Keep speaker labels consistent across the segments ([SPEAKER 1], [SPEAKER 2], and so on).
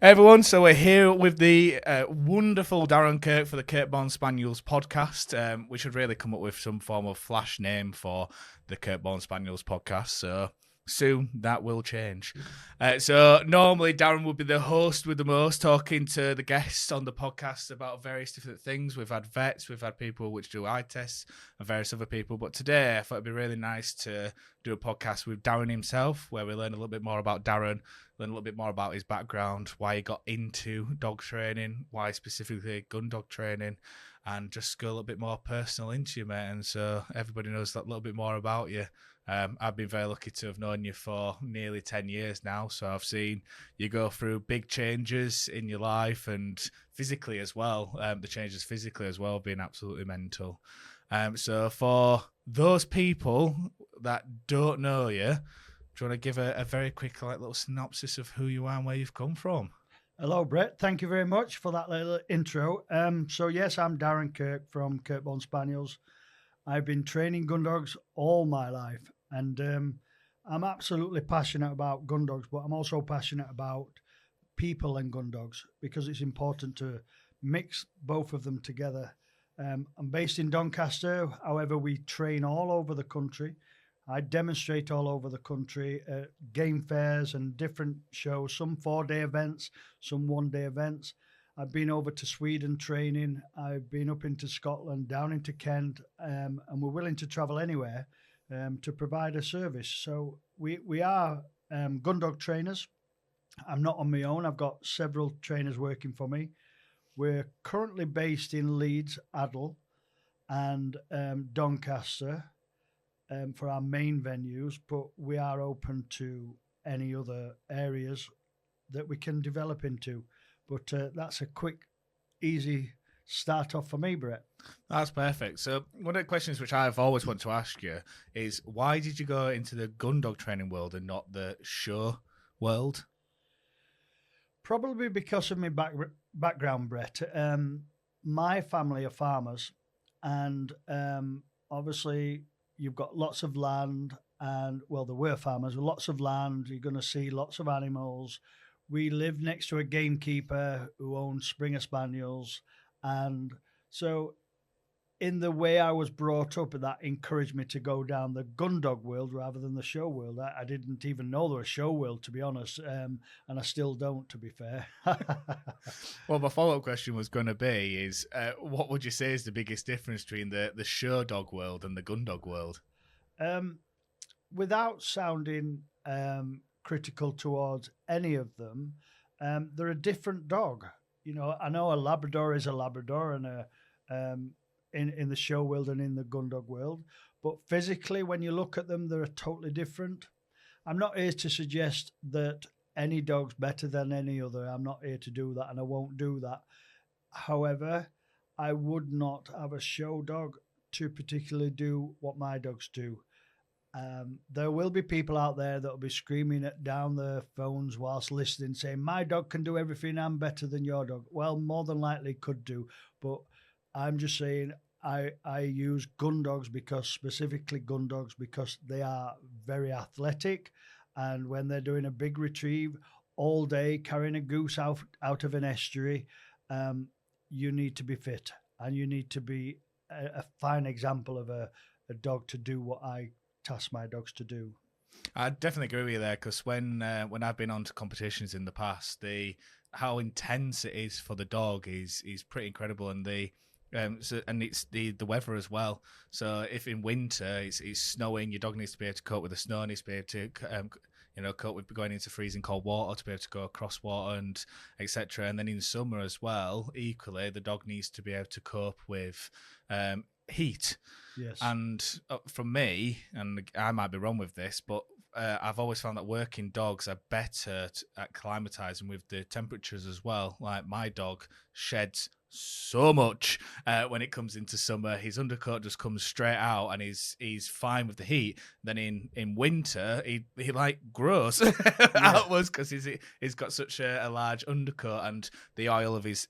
[SPEAKER 1] Hey everyone, so we're here with the wonderful Darren Kirk for the Kirkbourne Spaniels podcast. We should really come up with some form of flash name for the Kirkbourne Spaniels podcast, so soon that will change. So normally Darren would be the host with the most, talking to the guests on the podcast about various different things. We've had vets, we've had people which do eye tests, and various other people, but today I thought it'd be really nice to do a podcast with Darren himself, where we learn a little bit more about Darren, learn a little bit more about his background, why he got into dog training, why specifically gun dog training, and just go a little bit more personal into you, mate. And so everybody knows that little bit more about you. I've been very lucky to have known you for nearly 10 years now. So I've seen you go through big changes in your life and physically as well. The changes physically as well being absolutely mental. So for those people that don't know you, do you want to give a very quick little synopsis of who you are and where you've come from?
[SPEAKER 2] Hello, Brett. Thank you very much for that little intro. So yes, I'm Darren Kirk from Kirkbourne Spaniels. I've been training gun dogs all my life, and I'm absolutely passionate about gun dogs, but I'm also passionate about people and gun dogs because it's important to mix both of them together. I'm based in Doncaster, however, we train all over the country. I demonstrate all over the country at game fairs and different shows, some 4-day events, some 1-day events. I've been over to Sweden training. I've been up into Scotland, down into Kent, and we're willing to travel anywhere to provide a service. So we are gun dog trainers. I'm not on my own. I've got several trainers working for me. We're currently based in Leeds, Adel, and Doncaster for our main venues, but we are open to any other areas that we can develop into. But that's a quick, easy start off for me, Brett.
[SPEAKER 1] That's perfect. So one of the questions which I've always wanted to ask you is, why did you go into the gun dog training world and not the show world?
[SPEAKER 2] Probably because of my background, Brett. My family are farmers, and obviously you've got lots of land, and well, there were farmers with lots of land. You're going to see lots of animals. We live next to a gamekeeper who owns Springer Spaniels, and so in the way I was brought up, that encouraged me to go down the gun dog world rather than the show world. I didn't even know there was a show world, to be honest, and I still don't, to be fair.
[SPEAKER 1] Well, my follow-up question was going to be is, what would you say is the biggest difference between the show dog world and the gun dog world?
[SPEAKER 2] um, Without sounding critical towards any of them, they're a different dog. You know, I know a Labrador is a Labrador, and in the show world and in the gun dog world, but physically, when you look at them, they're totally different. I'm not here to suggest that any dog's better than any other. I'm not here to do that, and I won't do that. However, I would not have a show dog to particularly do what my dogs do. There will be people out there that will be screaming at down their phones whilst listening, saying, "My dog can do everything. I'm better than your dog." Well, more than likely could do, but I'm just saying I use gun dogs because specifically gun dogs because they are very athletic, and when they're doing a big retrieve all day carrying a goose out of an estuary, you need to be fit and you need to be a fine example of a dog to do what I task my dogs to do.
[SPEAKER 1] I definitely agree with you there, because when I've been on to competitions in the past, the how intense it is for the dog is pretty incredible, and and it's the weather as well. So if in winter it's snowing, your dog needs to be able to cope with the snow, needs to be able to cope with going into freezing cold water, to be able to go across water and etc. And then in summer as well, equally the dog needs to be able to cope with heat.
[SPEAKER 2] Yes.
[SPEAKER 1] And for me, and I might be wrong with this, but I've always found that working dogs are better at acclimatizing with the temperatures as well. Like my dog sheds so much when it comes into summer. His undercoat just comes straight out, and he's fine with the heat. Then in winter, he like grows outwards because he's got such a large undercoat, and the oil of his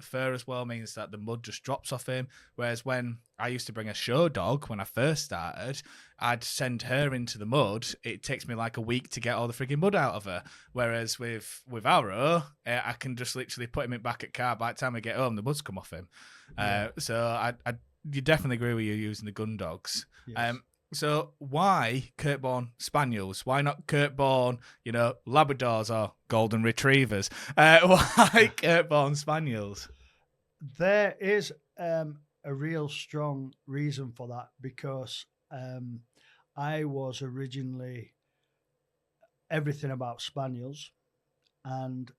[SPEAKER 1] fur as well means that the mud just drops off him. Whereas when I used to bring a show dog when I first started, I'd send her into the mud. It takes me like a week to get all the frigging mud out of her. Whereas with Arrow, I can just literally put him back at car. By the time I get home, the mud's come off him. So I you definitely agree with you using the gun dogs.
[SPEAKER 2] Yes.
[SPEAKER 1] So why Kirkbourne Spaniels? Why not Kirkbourne, Labradors or Golden Retrievers? Why Kirkbourne Spaniels?
[SPEAKER 2] There is a real strong reason for that, because I was originally everything about Spaniels, and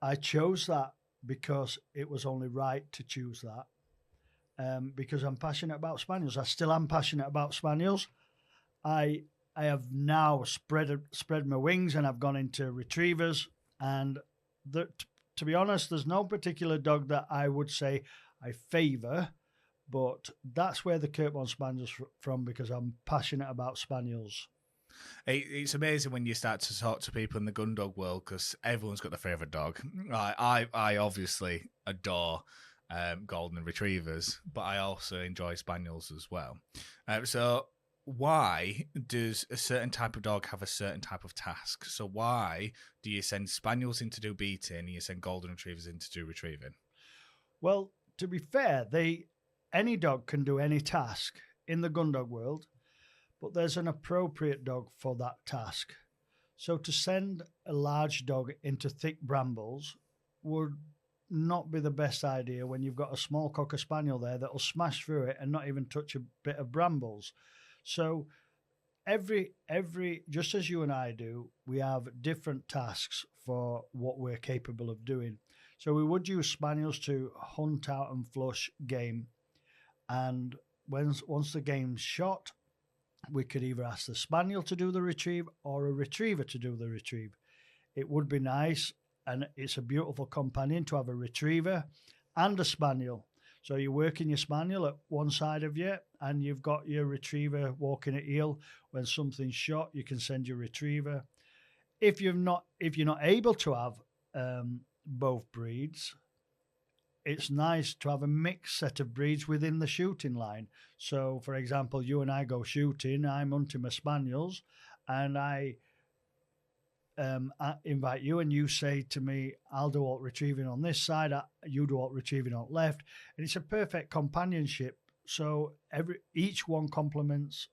[SPEAKER 2] I chose that because it was only right to choose that, because I'm passionate about Spaniels. I still am passionate about Spaniels. I have now spread my wings, and I've gone into retrievers, and to be honest, there's no particular dog that I would say I favour, but that's where the Kirkbourne Spaniels from, because I'm passionate about Spaniels.
[SPEAKER 1] It's amazing when you start to talk to people in the gun dog world, because everyone's got their favourite dog. I obviously adore Golden Retrievers, but I also enjoy Spaniels as well. So why does a certain type of dog have a certain type of task? So why do you send Spaniels in to do beating and you send Golden Retrievers in to do retrieving?
[SPEAKER 2] Well, to be fair, any dog can do any task in the gun dog world, but there's an appropriate dog for that task. So to send a large dog into thick brambles would not be the best idea when you've got a small Cocker Spaniel there that'll smash through it and not even touch a bit of brambles. So every just as you and I do, we have different tasks for what we're capable of doing. So we would use Spaniels to hunt out and flush game, and once the game's shot, we could either ask the Spaniel to do the retrieve or a retriever to do the retrieve. It would be nice, and it's a beautiful companion to have a retriever and a Spaniel. So you're working your Spaniel at one side of you, and you've got your retriever walking at heel. When something's shot, you can send your retriever. If you're not able to have both breeds, it's nice to have a mixed set of breeds within the shooting line. So, for example, you and I go shooting. I'm hunting my Spaniels, and I invite you, and you say to me, I'll do alt retrieving on this side, you do alt retrieving on left, and it's a perfect companionship. So each one complements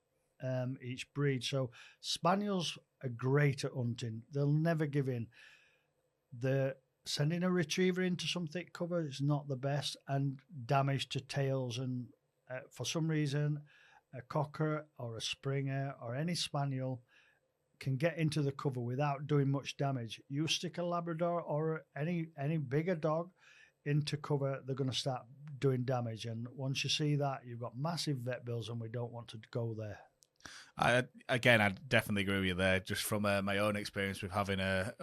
[SPEAKER 2] each breed. So Spaniels are great at hunting. They'll never give in. Sending a retriever into some thick cover is not the best, and damage to tails, and for some reason a Cocker or a Springer or any Spaniel can get into the cover without doing much damage. You stick a Labrador or any bigger dog into cover, they're going to start doing damage. And once you see that, you've got massive vet bills, and we don't want to go there.
[SPEAKER 1] I definitely agree with you there. Just from my own experience with having a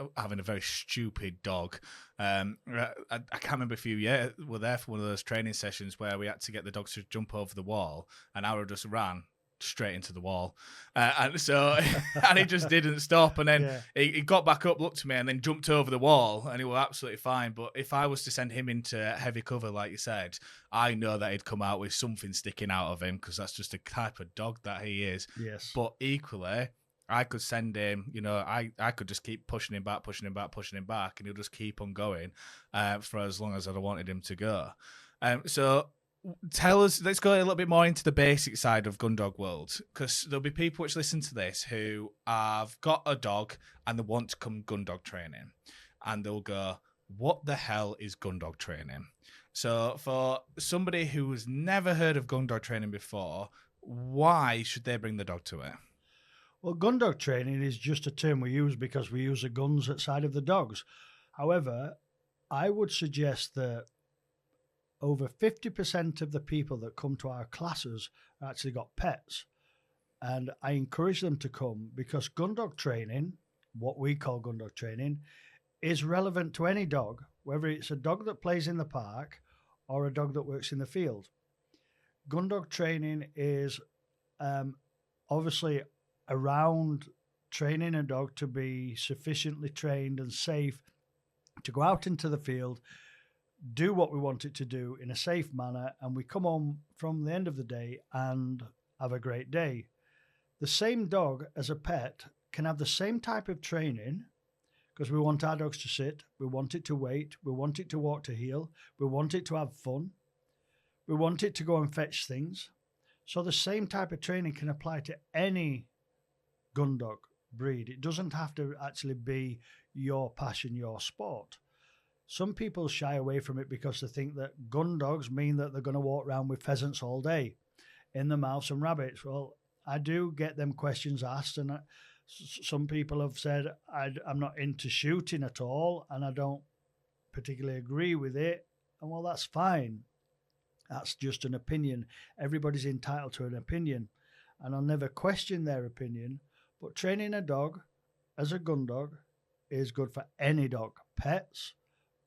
[SPEAKER 1] very stupid dog, I can't remember if you were there for one of those training sessions where we had to get the dogs to jump over the wall, and Arrow just ran straight into the wall, and he just didn't stop, and then he got back up, looked at me, and then jumped over the wall, and he was absolutely fine. But if I was to send him into heavy cover, like you said, I know that he'd come out with something sticking out of him, because that's just the type of dog that he is.
[SPEAKER 2] Yes.
[SPEAKER 1] But equally, I could send him, I could just keep pushing him back, and he'll just keep on going for as long as I wanted him to go. So tell us, let's go a little bit more into the basic side of gun dog world, because there'll be people which listen to this who have got a dog and they want to come gun dog training, and they'll go, what the hell is gun dog training? So for somebody who has never heard of gun dog training before, why should they bring the dog to it?
[SPEAKER 2] Well, gun dog training is just a term we use because we use the guns outside of the dogs. However, I would suggest that over 50% of the people that come to our classes actually got pets. And I encourage them to come, because gun dog training, what we call gun dog training, is relevant to any dog, whether it's a dog that plays in the park or a dog that works in the field. Gun dog training is obviously around training a dog to be sufficiently trained and safe to go out into the field, do what we want it to do in a safe manner, and we come home from the end of the day and have a great day. The same dog as a pet can have the same type of training, because we want our dogs to sit, we want it to wait, we want it to walk to heel, we want it to have fun, we want it to go and fetch things. So the same type of training can apply to any gun dog breed. It doesn't have to actually be your passion, your sport. Some people shy away from it because they think that gun dogs mean that they're going to walk around with pheasants all day in the mouths and rabbits. Well, I do get them questions asked, and some people have said I'm not into shooting at all and I don't particularly agree with it. And well, that's fine. That's just an opinion. Everybody's entitled to an opinion, and I'll never question their opinion. But training a dog as a gun dog is good for any dog, pets,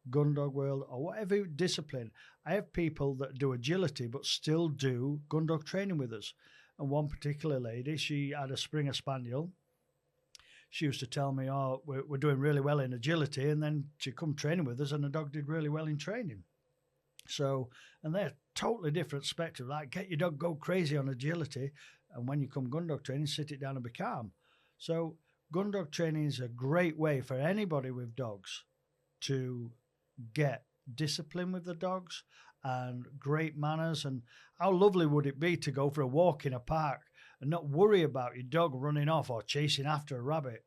[SPEAKER 2] gun dog world, or whatever discipline. I have people that do agility but still do gun dog training with us. And one particular lady, she had a Springer Spaniel. She used to tell me, oh, we're doing really well in agility. And then she'd come training with us and the dog did really well in training. So, and they're totally different spectrum. Like, get your dog go crazy on agility, and when you come gun dog training, sit it down and be calm. So gun dog training is a great way for anybody with dogs to get discipline with the dogs and great manners. And how lovely would it be to go for a walk in a park and not worry about your dog running off or chasing after a rabbit?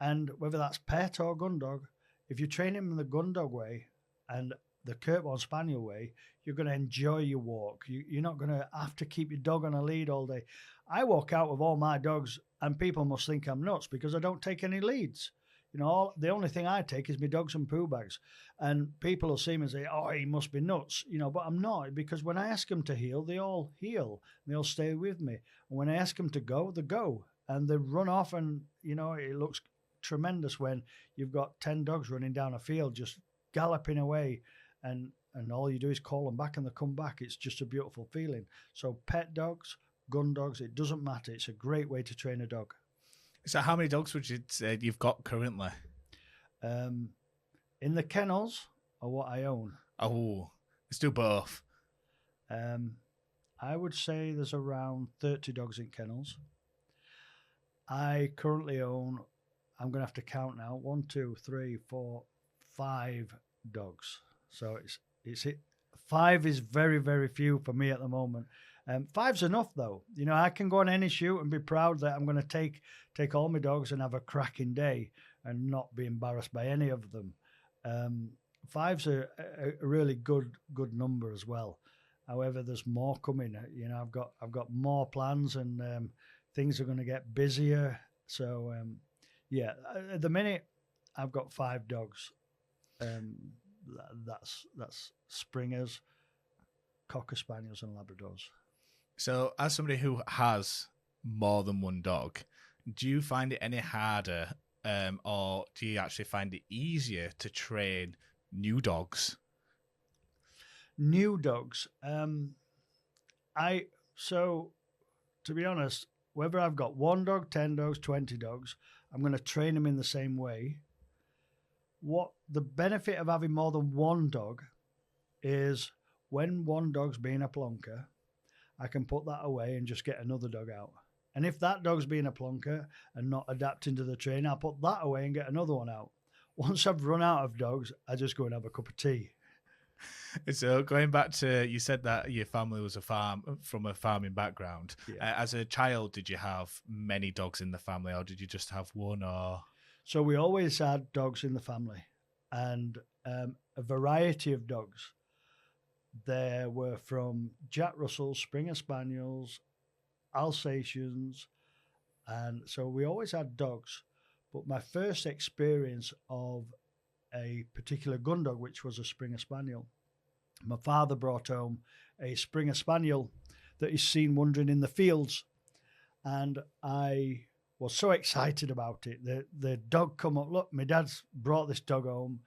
[SPEAKER 2] And whether that's pet or gun dog, if you train him in the gun dog way and the Kirkbourne Spaniel way, you're going to enjoy your walk. You're not going to have to keep your dog on a lead all day. I walk out with all my dogs and people must think I'm nuts because I don't take any leads. You know, the only thing I take is my dogs and poo bags. And people will see me and say, oh, he must be nuts. You know, but I'm not, because when I ask them to heel, they all heel. They all stay with me. And when I ask them to go, they go. And they run off, and, you know, it looks tremendous when you've got 10 dogs running down a field just galloping away. And all you do is call them back and they come back. It's just a beautiful feeling. So pet dogs, gun dogs, it doesn't matter. It's a great way to train a dog.
[SPEAKER 1] So how many dogs would you say you've got currently?
[SPEAKER 2] In the kennels, or what I own?
[SPEAKER 1] Oh, let's do both.
[SPEAKER 2] I would say there's around 30 dogs in kennels. I currently own, I'm going to have to count now, 1, 2, 3, 4, 5 dogs. So it's 5 is very, very few for me at the moment. 5's enough though. You know, I can go on any shoot and be proud that I'm going to take all my dogs and have a cracking day and not be embarrassed by any of them. 5's a really good number as well. However, there's more coming. You know, I've got more plans, and things are going to get busier. So yeah, at the minute I've got 5 dogs. That's Springers, Cocker Spaniels, and Labradors.
[SPEAKER 1] So, as somebody who has more than one dog, do you find it any harder, or do you actually find it easier to train new dogs?
[SPEAKER 2] New dogs. So to be honest, whether I've got 1 dog, 10 dogs, 20 dogs, I'm going to train them in the same way. What the benefit of having more than 1 dog is, when 1 dog's being a plonker, I can put that away and just get another dog out. And if that dog's being a plonker and not adapting to the training, I'll put that away and get another one out. Once I've run out of dogs, I just go and have a cup of tea.
[SPEAKER 1] So going back to, you said that your family was from a farming background.
[SPEAKER 2] Yeah.
[SPEAKER 1] As a child, did you have many dogs in the family, or did you just have 1? Or
[SPEAKER 2] So we always had dogs in the family, and a variety of dogs. There were from Jack Russells, Springer Spaniels, Alsatians, and so we always had dogs. But my first experience of a particular gun dog, which was a Springer Spaniel, my father brought home a Springer Spaniel that he's seen wandering in the fields, and I was so excited about it. The dog come up, look, my dad's brought this dog home.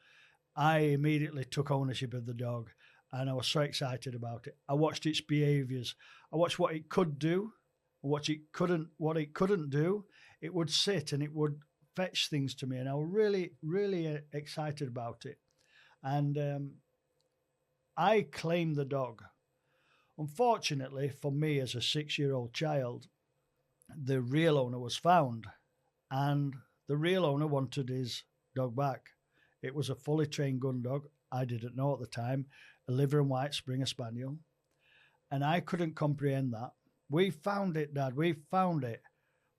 [SPEAKER 2] I immediately took ownership of the dog, and I was so excited about it. I watched its behaviors. I watched what it could do, what it couldn't do. It would sit and it would fetch things to me, and I was really, really excited about it. And I claimed the dog. Unfortunately for me, as a 6-year-old child, the real owner was found, and the real owner wanted his dog back. It was a fully trained gun dog. I didn't know at the time, a liver and white Springer Spaniel, and I couldn't comprehend that. We found it, Dad. We found it.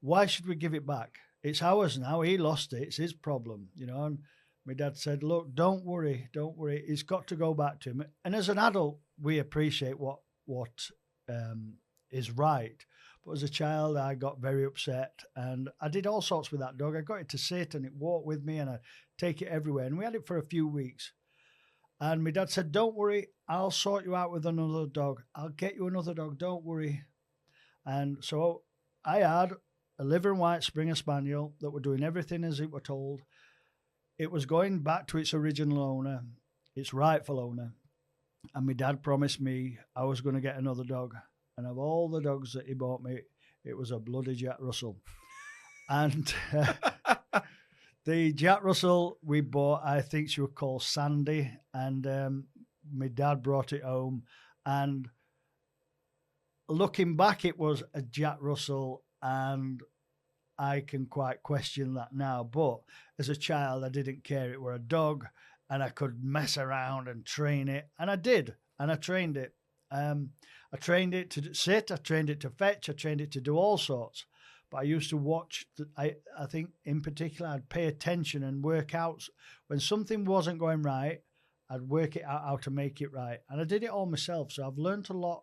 [SPEAKER 2] Why should we give it back? It's ours now. He lost it. It's his problem, you know. And my dad said, "Look, don't worry, don't worry. It's got to go back to him." And as an adult, we appreciate what is right. But as a child, I got very upset, and I did all sorts with that dog. I got it to sit, and it walked with me, and I take it everywhere. And we had it for a few weeks. And my dad said, "Don't worry, I'll sort you out with another dog. I'll get you another dog. Don't worry." And so I had a liver and white Springer Spaniel that were doing everything as it were told. It was going back to its original owner, its rightful owner. And my dad promised me I was going to get another dog. And of all the dogs that he bought me, it was a bloody Jack Russell. And the Jack Russell we bought, I think she was called Sandy. And my dad brought it home. And looking back, it was a Jack Russell, and I can quite question that now. But as a child, I didn't care. It were a dog, and I could mess around and train it. And I did, and I trained it. I trained it to sit, I trained it to fetch, I trained it to do all sorts. But I used to watch, I think in particular, I'd pay attention and work out. When something wasn't going right, I'd work it out how to make it right. And I did it all myself. So I've learned a lot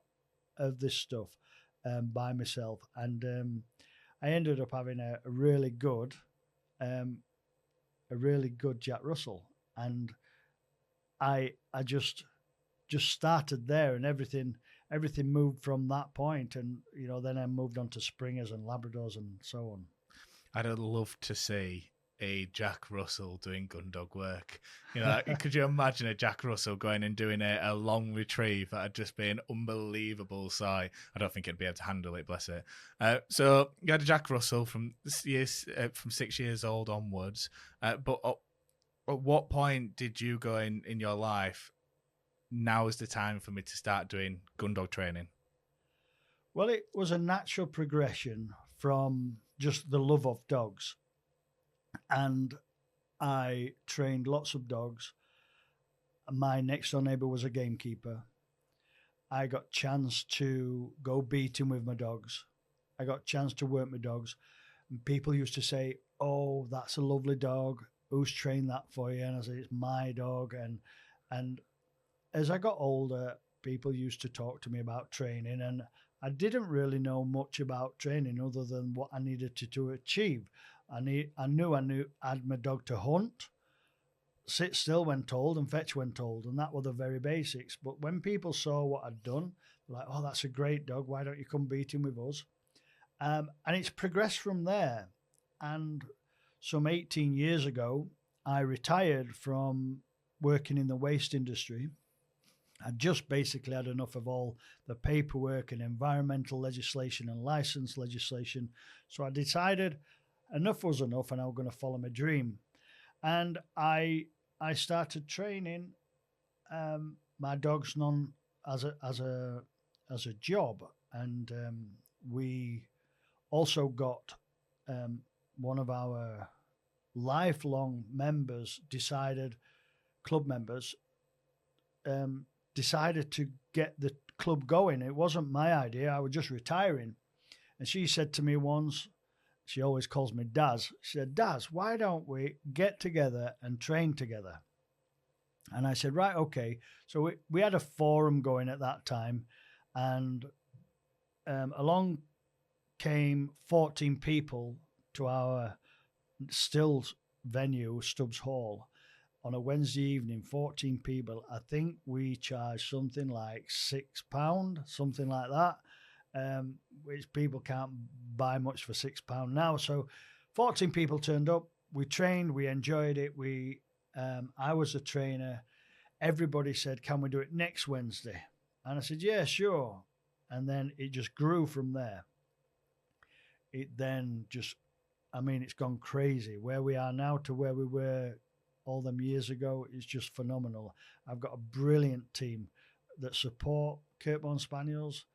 [SPEAKER 2] of this stuff by myself. And I ended up having a really good Jack Russell. And I just started there, and everything moved from that point. And you know, then I moved on to Springers and Labradors and so on.
[SPEAKER 1] I'd love to see a Jack Russell doing gun dog work. You know, could you imagine a Jack Russell going and doing a long retrieve? That'd just be an unbelievable sight. I don't think it'd be able to handle it, bless it. So you had a Jack Russell from 6 years old onwards. But at what point did you go in your life? Now is the time for me to start doing gun dog training?
[SPEAKER 2] Well, it was a natural progression from just the love of dogs. And I trained lots of dogs. My next door neighbor was a gamekeeper. I got chance to go beating with my dogs. I got chance to work my dogs. And people used to say, "Oh, that's a lovely dog. Who's trained that for you?" And I said, "It's my dog." And as I got older, people used to talk to me about training, and I didn't really know much about training other than what I needed to achieve. I knew I had my dog to hunt, sit still when told, and fetch when told, and that were the very basics. But when people saw what I'd done, they're like, "Oh, that's a great dog. Why don't you come beat him with us?" And it's progressed from there. And some 18 years ago, I retired from working in the waste industry. I just basically had enough of all the paperwork and environmental legislation and license legislation. So I decided enough was enough, and I was going to follow my dream. And I started training my dogs as a job, and we also got one of our lifelong members club members decided to get the club going. It wasn't my idea. I was just retiring. And she said to me once, she always calls me Daz. She said, "Daz, why don't we get together and train together?" And I said, "Right, okay." So we had a forum going at that time, and along came 14 people to our Stills venue, Stubbs Hall, on a Wednesday evening. 14 people. I think we charged something like £6, something like that, which people can't buy much for £6 now. So 14 people turned up. We trained. We enjoyed it. We I was a trainer. Everybody said, "Can we do it next Wednesday?" And I said, "Yeah, sure." And then it just grew from there. It then just, I mean, it's gone crazy. Where we are now to where we were all them years ago is just phenomenal. I've got a brilliant team that support Kirkbourne Spaniels.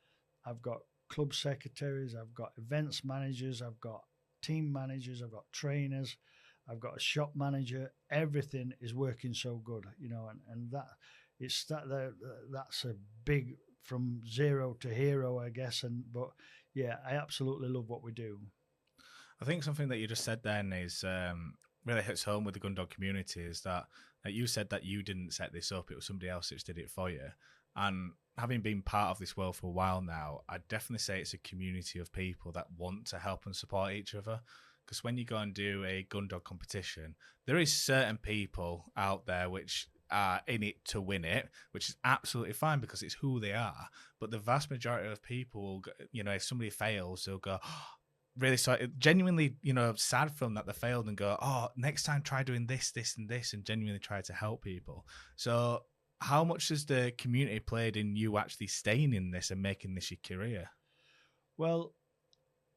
[SPEAKER 2] I've got club secretaries, I've got events managers, I've got team managers, I've got trainers, I've got a shop manager. Everything is working so good, and that it's that's a big from zero to hero, I guess. But yeah, I absolutely love what we do.
[SPEAKER 1] I think something that you just said then is really hits home with the gun dog community is that you said that you didn't set this up; it was somebody else that did it for you. And having been part of this world for a while now, I'd definitely say it's a community of people that want to help and support each other. Because when you go and do a gun dog competition, there is certain people out there which are in it to win it, which is absolutely fine because it's who they are. But the vast majority of people, if somebody fails, they'll go, oh, really sorry, genuinely, sad for them that they failed and go, oh, next time try doing this, this, and this, and genuinely try to help people. So how much has the community played in you actually staying in this and making this your career?
[SPEAKER 2] Well,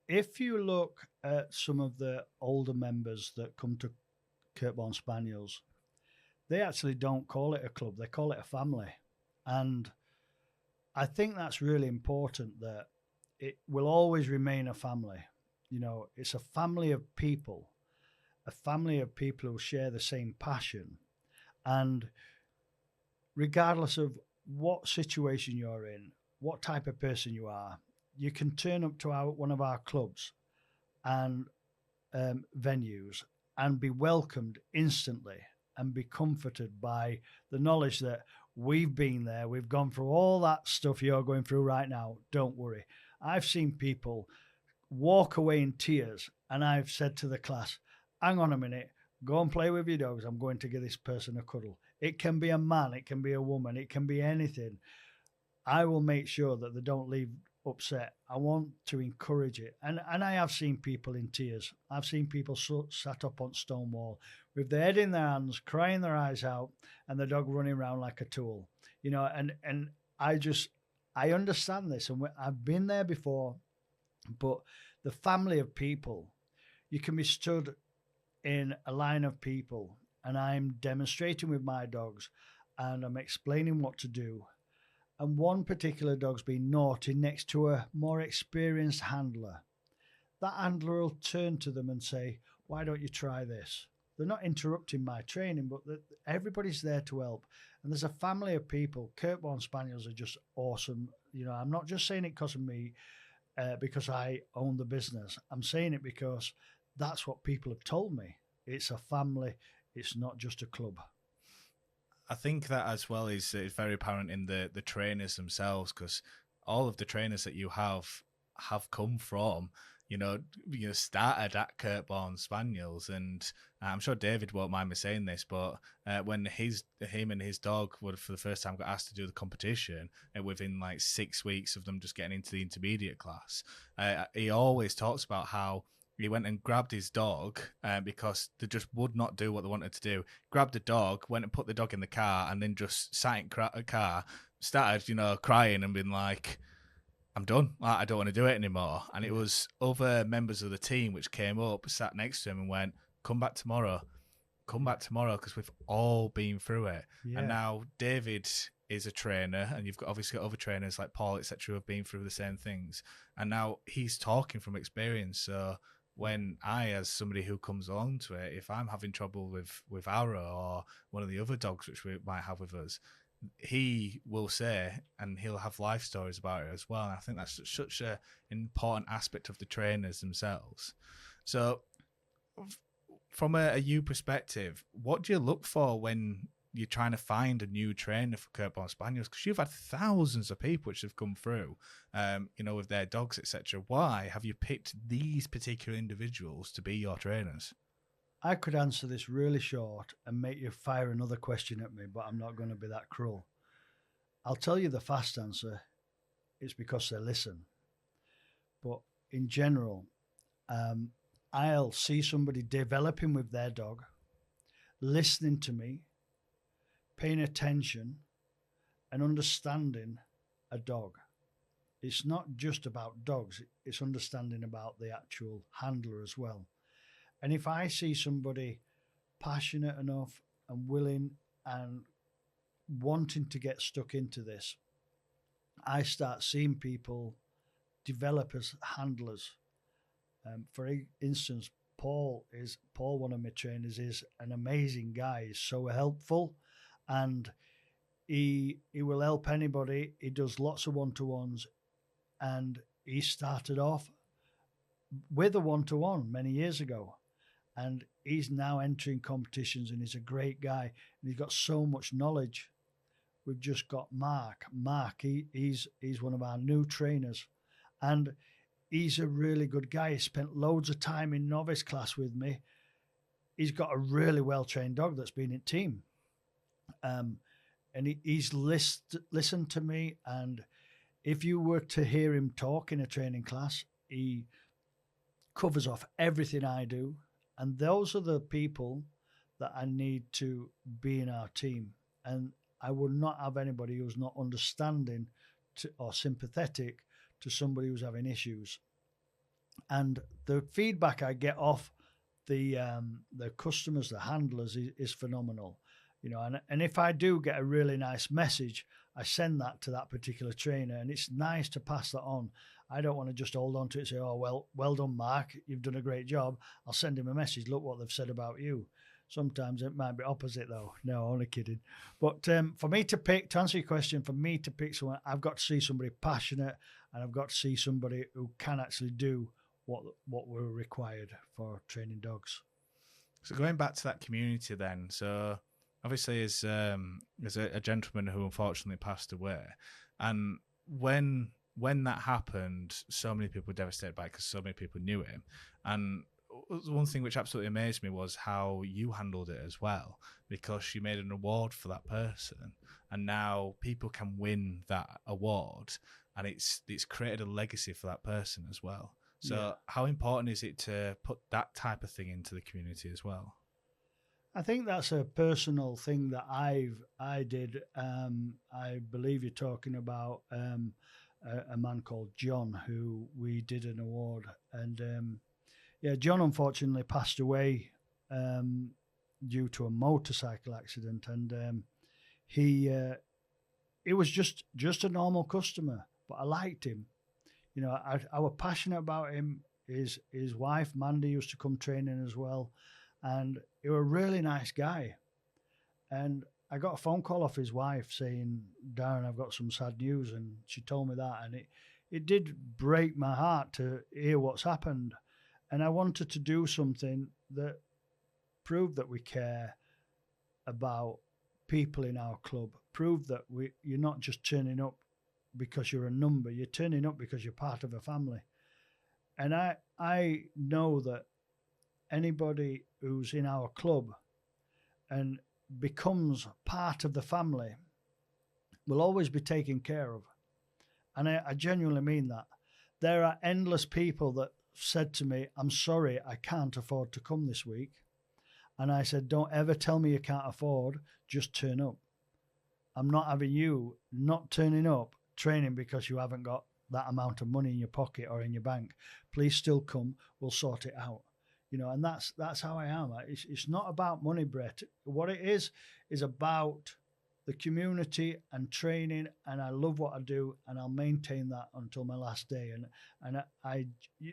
[SPEAKER 2] if you look at some of the older members that come to Kirkbourne Spaniels, they actually don't call it a club, they call it a family. And I think that's really important, that it will always remain a family. It's a family of people, who share the same passion. And regardless of what situation you're in, what type of person you are, you can turn up to one of our clubs and venues and be welcomed instantly and be comforted by the knowledge that we've been there. We've gone through all that stuff you're going through right now. Don't worry. I've seen people walk away in tears, and I've said to the class, hang on a minute, go and play with your dogs. I'm going to give this person a cuddle. It can be a man, it can be a woman, it can be anything. I will make sure that they don't leave upset. I want to encourage it. And I have seen people in tears. I've seen people sat up on Stonewall with their head in their hands, crying their eyes out, and the dog running around like a tool. And I understand this, and I've been there before. But the family of people, you can be stood in a line of people, and I'm demonstrating with my dogs, and I'm explaining what to do. And one particular dog's been naughty next to a more experienced handler. That handler will turn to them and say, why don't you try this? They're not interrupting my training, but everybody's there to help. And there's a family of people. Kirkbourne Spaniels are just awesome. I'm not just saying it because of me, because I own the business. I'm saying it because that's what people have told me. It's a family. It's not just a club.
[SPEAKER 1] I think that as well is very apparent in the trainers themselves, because all of the trainers that you have come from, started at Kirkbourne Spaniels, and I'm sure David won't mind me saying this, but when him and his dog would for the first time got asked to do the competition, and within like 6 weeks of them just getting into the intermediate class, he always talks about how he went and grabbed his dog because they just would not do what they wanted to do. Grabbed the dog, went and put the dog in the car, and then just sat in a car, started, crying and being like, I'm done. I don't want to do it anymore. And it was other members of the team which came up, sat next to him and went, come back tomorrow, because we've all been through it. Yeah. And now David is a trainer, and you've obviously got other trainers like Paul, etc., who have been through the same things. And now he's talking from experience. So when I, as somebody who comes along to it, if I'm having trouble with Ara or one of the other dogs which we might have with us, he will say, and he'll have life stories about it as well. And I think that's such an important aspect of the trainers themselves. So from a you perspective, what do you look for when you're trying to find a new trainer for Kirkbourne Spaniels? Because you've had thousands of people which have come through, with their dogs, etc. Why have you picked these particular individuals to be your trainers?
[SPEAKER 2] I could answer this really short and make you fire another question at me, but I'm not going to be that cruel. I'll tell you the fast answer. It's because they listen. But in general, I'll see somebody developing with their dog, listening to me, paying attention, and understanding a dog. It's not just about dogs, it's understanding about the actual handler as well. And if I see somebody passionate enough and willing and wanting to get stuck into this, I start seeing people develop as handlers. For instance, Paul, one of my trainers, is an amazing guy. He's so helpful, and he will help anybody. He does lots of one-to-ones, and he started off with a one-to-one many years ago, and he's now entering competitions, and he's a great guy, and he's got so much knowledge. We've just got Mark. He's one of our new trainers, and he's a really good guy. He spent loads of time in novice class with me. He's got a really well-trained dog that's been in team. And he's listened to me. And if you were to hear him talk in a training class, he covers off everything I do. And those are the people that I need to be in our team. And I would not have anybody who's not understanding or sympathetic to somebody who's having issues. And the feedback I get off the customers, the handlers, is phenomenal. And if I do get a really nice message, I send that to that particular trainer, and it's nice to pass that on. I don't want to just hold on to it and say, oh, well done, Mark, you've done a great job. I'll send him a message, look what they've said about you. Sometimes it might be opposite, though. No, only kidding. But for me to answer your question, for me to pick someone, I've got to see somebody passionate, and I've got to see somebody who can actually do what we're required for training dogs.
[SPEAKER 1] So going back to that community then, so obviously as a gentleman who unfortunately passed away, and when that happened, so many people were devastated by it because so many people knew him. And one thing which absolutely amazed me was how you handled it as well, because you made an award for that person, and now people can win that award, and it's created a legacy for that person as well. So how important is it to put that type of thing into the community as well?
[SPEAKER 2] I think that's a personal thing that I did. I believe you're talking about a man called John, who we did an award, and John unfortunately passed away due to a motorcycle accident, and he was just a normal customer, but I liked him. I was passionate about him. His wife Mandy used to come training as well, and he was a really nice guy. And I got a phone call off his wife saying, Darren, I've got some sad news, and she told me that, and it did break my heart to hear what's happened. And I wanted to do something that proved that we care about people in our club, prove that you're not just turning up because you're a number, you're turning up because you're part of a family. And I know that anybody who's in our club and becomes part of the family will always be taken care of. And I genuinely mean that. There are endless people that said to me, I'm sorry, I can't afford to come this week. And I said, don't ever tell me you can't afford, just turn up. I'm not having you not turning up training because you haven't got that amount of money in your pocket or in your bank. Please still come, we'll sort it out. And that's how I am. It's not about money, Brett. What it is about the community and training, and I love what I do, and I'll maintain that until my last day. And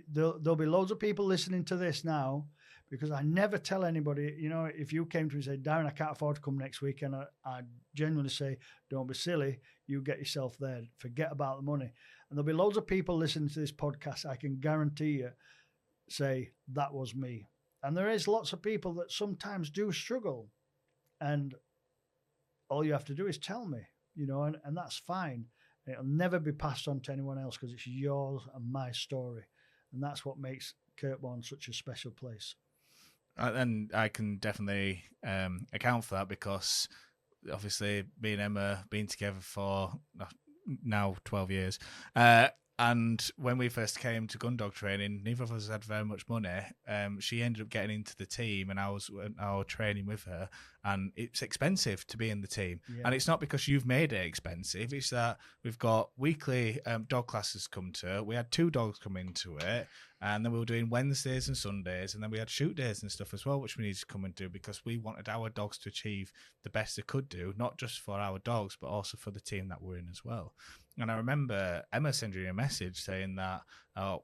[SPEAKER 2] there'll be loads of people listening to this now, because I never tell anybody. If you came to me and said, Darren, I can't afford to come next week, and I genuinely say, don't be silly, you get yourself there, forget about the money. And there'll be loads of people listening to this podcast, I can guarantee you, say, that was me. And there is lots of people that sometimes do struggle, and all you have to do is tell me, and that's fine. It'll never be passed on to anyone else because it's yours and my story. And that's what makes Kirkbourne such a special place.
[SPEAKER 1] And I can definitely account for that, because obviously me and Emma been together for now 12 years. And when we first came to gun dog training, neither of us had very much money. She ended up getting into the team, and I was training with her. And it's expensive to be in the team, and it's not because you've made it expensive. It's that we've got weekly dog classes come to it. We had 2 dogs come into it, and then we were doing Wednesdays and Sundays, and then we had shoot days and stuff as well, which we needed to come and do because we wanted our dogs to achieve the best they could do, not just for our dogs, but also for the team that we're in as well. And I remember Emma sending you a message saying that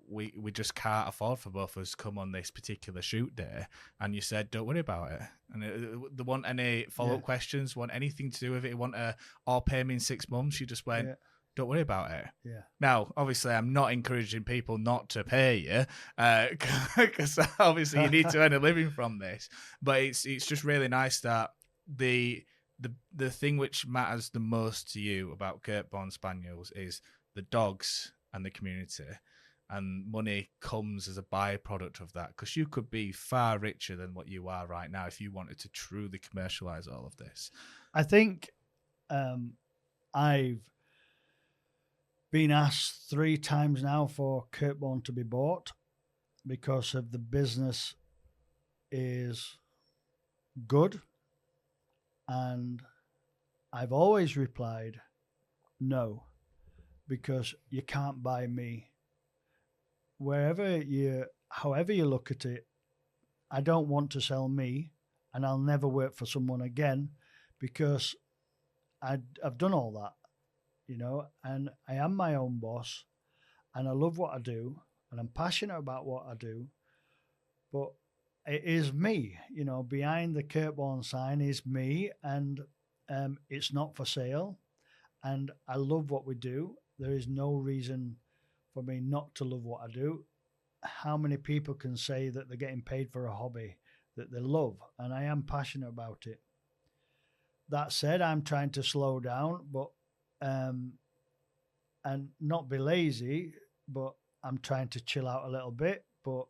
[SPEAKER 1] we just can't afford for both of us to come on this particular shoot day. And you said, don't worry about it. And they want any follow-up questions, want anything to do with it, want or pay me in 6 months. You just went, don't worry about it.
[SPEAKER 2] Yeah.
[SPEAKER 1] Now, obviously, I'm not encouraging people not to pay you because obviously you need to earn a living from this. But it's just really nice that the thing which matters the most to you about Kirkbourne Spaniels is the dogs and the community, and money comes as a byproduct of that, because you could be far richer than what you are right now if you wanted to truly commercialize all of this.
[SPEAKER 2] I think I've been asked 3 times now for Kirkbourne to be bought because of the business is good. And I've always replied, no, because you can't buy me. However you look at it, I don't want to sell me, and I'll never work for someone again because I've done all that, and I am my own boss, and I love what I do, and I'm passionate about what I do, but it is me, behind the Kirkbourne sign is me, and it's not for sale. And I love what we do. There is no reason for me not to love what I do. How many people can say that they're getting paid for a hobby that they love? And I am passionate about it. That said, I'm trying to slow down, but and not be lazy, but I'm trying to chill out a little bit. But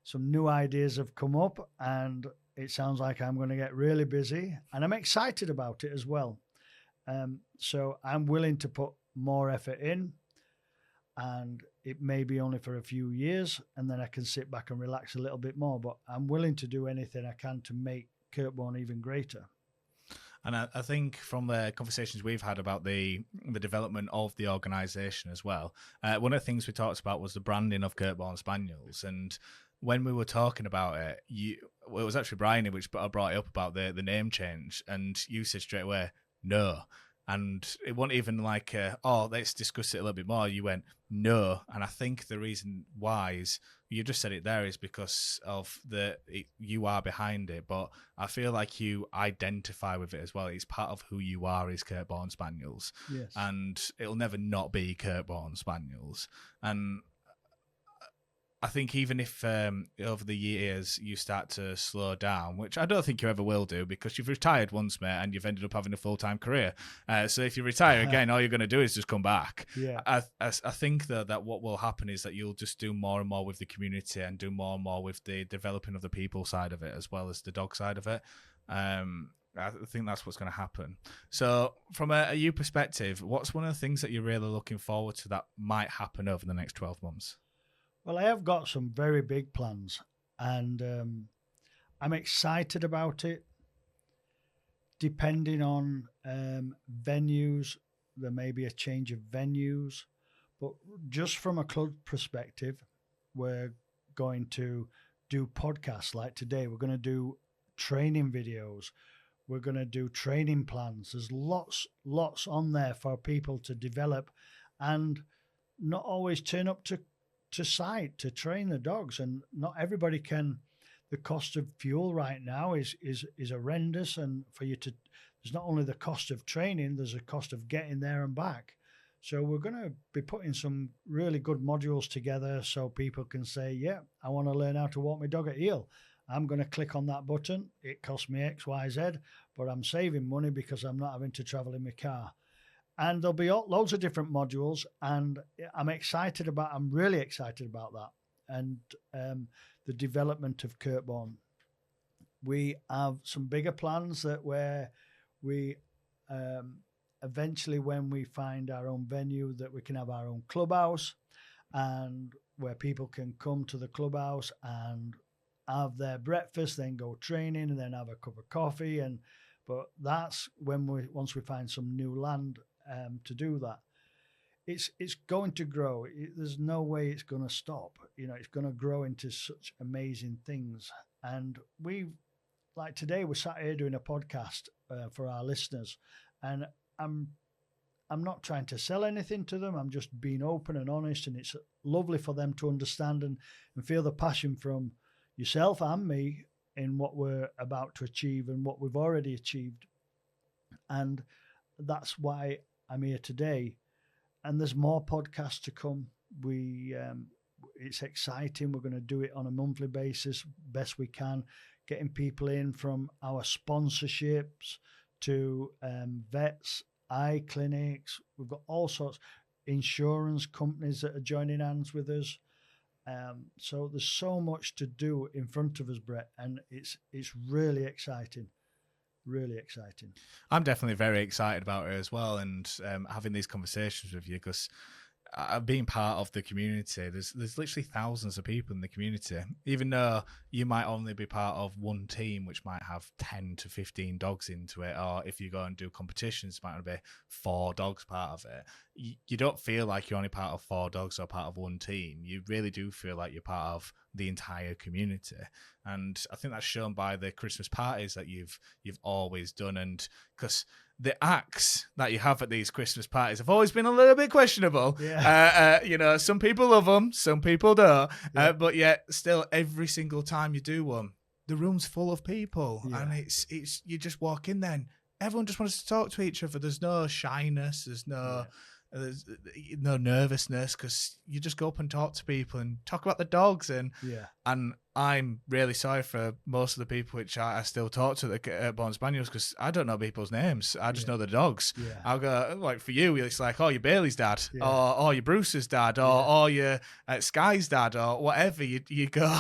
[SPEAKER 2] some new ideas have come up, and it sounds like I'm going to get really busy, and I'm excited about it as well. So I'm willing to put more effort in, and it may be only for a few years, and then I can sit back and relax a little bit more. But I'm willing to do anything I can to make Kirkbourne even greater.
[SPEAKER 1] And I think from the conversations we've had about the development of the organisation as well, one of the things we talked about was the branding of Kirkbourne Spaniels. And when we were talking about it, it was actually Brian which brought it up about the name change, and you said straight away, no. And it wasn't even like, let's discuss it a little bit more. You went, no. And I think the reason why is, you just said it there, is because of you are behind it. But I feel like you identify with it as well. It's part of who you are, is Kirkbourne Spaniels.
[SPEAKER 2] Yes.
[SPEAKER 1] And it'll never not be Kirkbourne Spaniels. And I think even if over the years you start to slow down, which I don't think you ever will do, because you've retired once, mate, and you've ended up having a full-time career. So if you retire again, all you're going to do is just come back.
[SPEAKER 2] Yeah.
[SPEAKER 1] I think, though, that what will happen is that you'll just do more and more with the community and do more and more with the developing of the people side of it as well as the dog side of it. I think that's what's going to happen. So from a you perspective, what's one of the things that you're really looking forward to that might happen over the next 12 months?
[SPEAKER 2] Well, I have got some very big plans, and I'm excited about it. Depending on venues, there may be a change of venues, but just from a club perspective, we're going to do podcasts like today. We're going to do training videos. We're going to do training plans. There's lots on there for people to develop, and not always turn up to site to train the dogs. And not everybody can. The cost of fuel right now is horrendous, and for you to, there's not only the cost of training, there's a cost of getting there and back. So we're going to be putting some really good modules together so people can say, yeah, I want to learn how to walk my dog at heel. I'm going to click on that button. It costs me X, Y, Z, but I'm saving money because I'm not having to travel in my car. And there'll be loads of different modules, and I'm really excited about that. And the development of Kirkbourne. We have some bigger plans where we eventually, when we find our own venue, that we can have our own clubhouse. and where people can come to the clubhouse and have their breakfast, then go training, and then have a cup of coffee. But that's when once we find some new land to do that. It's going to grow. There's no way it's going to stop. It's going to grow into such amazing things. And like today, we're sat here doing a podcast for our listeners, and I'm not trying to sell anything to them. I'm just being open and honest, and it's lovely for them to understand and feel the passion from yourself and me in what we're about to achieve and what we've already achieved. And that's why I'm here today. And there's more podcasts to come. It's exciting. We're going to do it on a monthly basis, best we can, getting people in from our sponsorships to vets, eye clinics. We've got all sorts, insurance companies that are joining hands with us. So there's so much to do in front of us, Brett, and it's really exciting. Really exciting.
[SPEAKER 1] I'm definitely very excited about it as well, and having these conversations with you, because being part of the community, there's literally thousands of people in the community. Even though you might only be part of one team, which might have 10 to 15 dogs into it, or if you go and do competitions, it might be 4 dogs part of it. You don't feel like you're only part of 4 dogs or part of one team. You really do feel like you're part of the entire community, and I think that's shown by the Christmas parties that you've always done. And because the acts that you have at these Christmas parties have always been a little bit questionable.
[SPEAKER 2] Yeah.
[SPEAKER 1] Some people love them, some people don't.
[SPEAKER 2] Yeah.
[SPEAKER 1] But yet, still, every single time you do one, the room's full of people, and it's you just walk in there, and everyone just wants to talk to each other. There's no shyness. There's no nervousness, because you just go up and talk to people and talk about the dogs. And I'm really sorry for most of the people which I still talk to the Kirkbourne Spaniels, because I don't know people's names. I just know the dogs. I'll go, like, for you, it's like, oh, you're Bailey's dad, or you're Bruce's dad, or you're Sky's dad, or whatever. You go,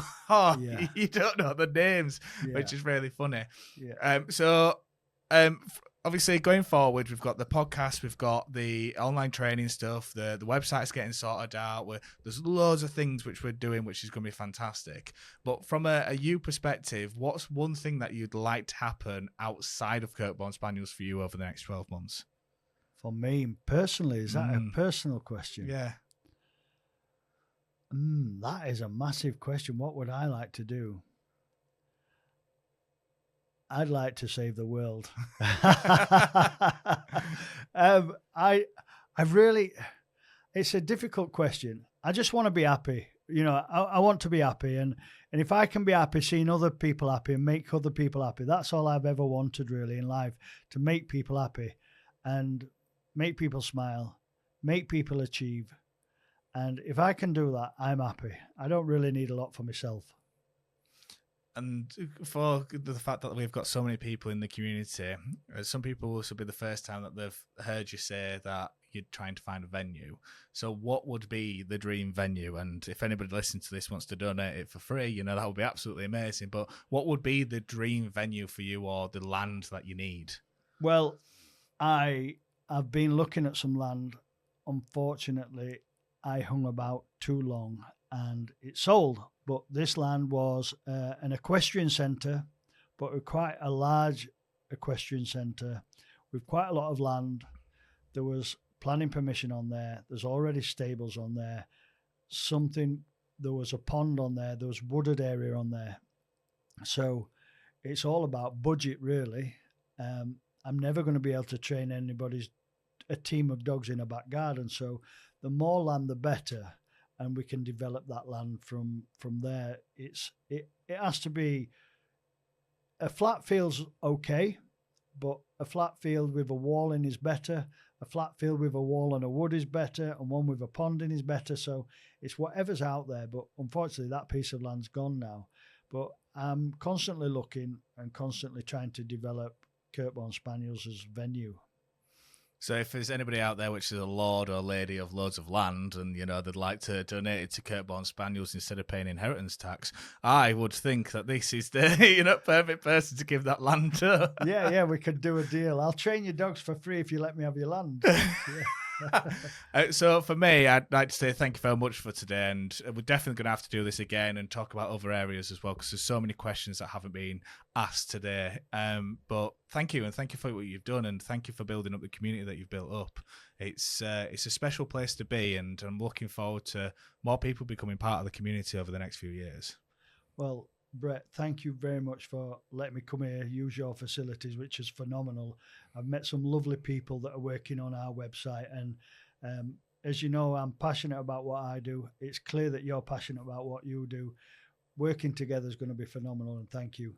[SPEAKER 1] you don't know the names, which is really funny. Obviously, going forward, we've got the podcast, we've got the online training stuff, the website's getting sorted out. There's loads of things which we're doing, which is going to be fantastic. But from a you perspective, what's one thing that you'd like to happen outside of Kirkbourne Spaniels for you over the next 12 months?
[SPEAKER 2] For me personally, is that a personal question?
[SPEAKER 1] Yeah.
[SPEAKER 2] That is a massive question. What would I like to do? I'd like to save the world. It's a difficult question. I just want to be happy. I want to be happy. And if I can be happy, seeing other people happy and make other people happy, that's all I've ever wanted really in life, to make people happy and make people smile, make people achieve. And if I can do that, I'm happy. I don't really need a lot for myself.
[SPEAKER 1] And for the fact that we've got so many people in the community, some people this will be the first time that they've heard you say that you're trying to find a venue. So what would be the dream venue? And if anybody listening to this wants to donate it for free, that would be absolutely amazing. But what would be the dream venue for you, or the land that you need?
[SPEAKER 2] Well, I've been looking at some land. Unfortunately, I hung about too long and it sold. But this land was an equestrian centre, but quite a large equestrian centre with quite a lot of land. There was planning permission on there. There's already stables on there. There was a pond on there. There was wooded area on there. So it's all about budget, really. I'm never going to be able to train a team of dogs in a back garden. So the more land, the better. And we can develop that land from there. It has to be, a flat field's okay, but a flat field with a wall in is better. A flat field with a wall and a wood is better, and one with a pond in is better. So it's whatever's out there. But unfortunately, that piece of land's gone now. But I'm constantly looking and constantly trying to develop Kirkbourne Spaniels as venue.
[SPEAKER 1] So if there's anybody out there which is a lord or lady of loads of land and, they'd like to donate it to Kirkbourne Spaniels instead of paying inheritance tax, I would think that this is the perfect person to give that land to.
[SPEAKER 2] Yeah, we could do a deal. I'll train your dogs for free if you let me have your land. Yeah.
[SPEAKER 1] So for me, I'd like to say thank you very much for today, and we're definitely going to have to do this again and talk about other areas as well, because there's so many questions that haven't been asked today. But thank you, and thank you for what you've done, and thank you for building up the community that you've built up. It's a special place to be, and I'm looking forward to more people becoming part of the community over the next few years.
[SPEAKER 2] Well, Brett, thank you very much for letting me come here, use your facilities, which is phenomenal. I've met some lovely people that are working on our website, and um, as you know, I'm passionate about what I do. It's clear that you're passionate about what you do. Working together is going to be phenomenal, and thank you.